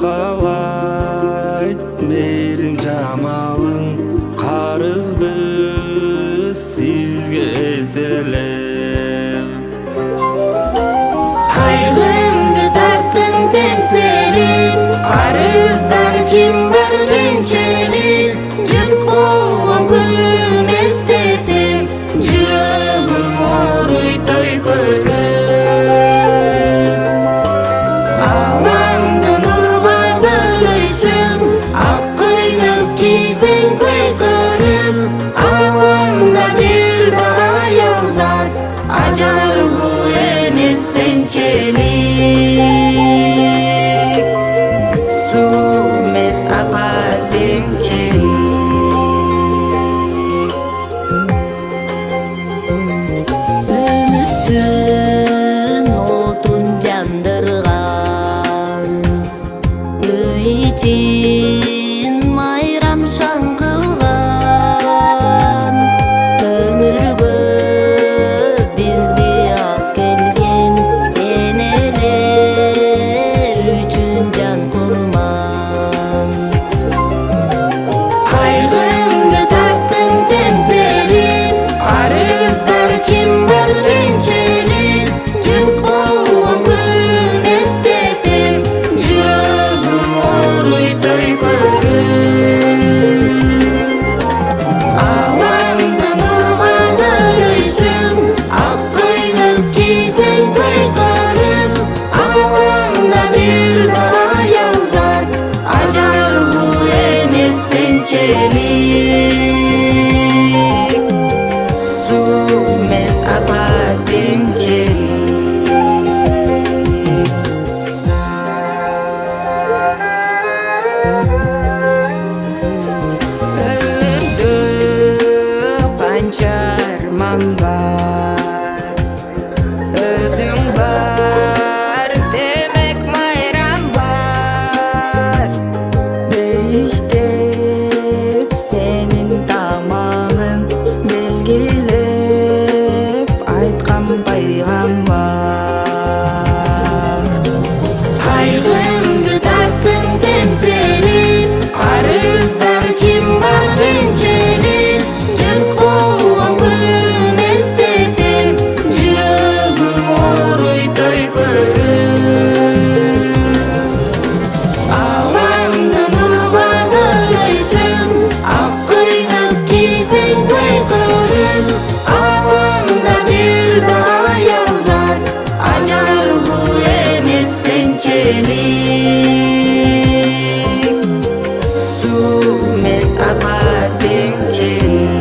каалайт мээрим жамалың карызбыз сизге эселеп Кайгыңды тарттың темселип карыздар ким бар кенчелик жүк болгон күнүм эстесем жүрөгүм ооруй той көрүп алаңды нурга бөлөйсүң ак көйнөк кийсең көйкөрүп алаңда бир да аял зат ажарлуу эмес сенчелик сумес апа сенчелик үмүттүн отун жандырган үй ичин майрам шаң кылган өмүргө бизди алып келген энелер үчүн жан курман кайгыңды тарттың темселип карыздар ким бар кенчелик жүк болгон күн эстесем жүрөгүм ооруй той көрүп алаңды нурга бөлөйсүң ак көйнөк кийсең көйкөрүп алаңда бир да аял зат ажарлуу эмес сенчелик сумес апа сенчелик өмүрдө канча арман бар өзүң бар демек майрам бар дейиштеп сенин таманың белгилеп айткан пайгамбар кайгыңды тарттың темселип карыздар ким бар кенчелик жүк болгон күн эстесем жүрөгүм ооруй той көрүп алаңды нурга бөлөйсүң ак көйнөк кийсең көйкөрүп алаңда бир да аял зат ажарлуу эмес сенчелик сумес апа сенчелик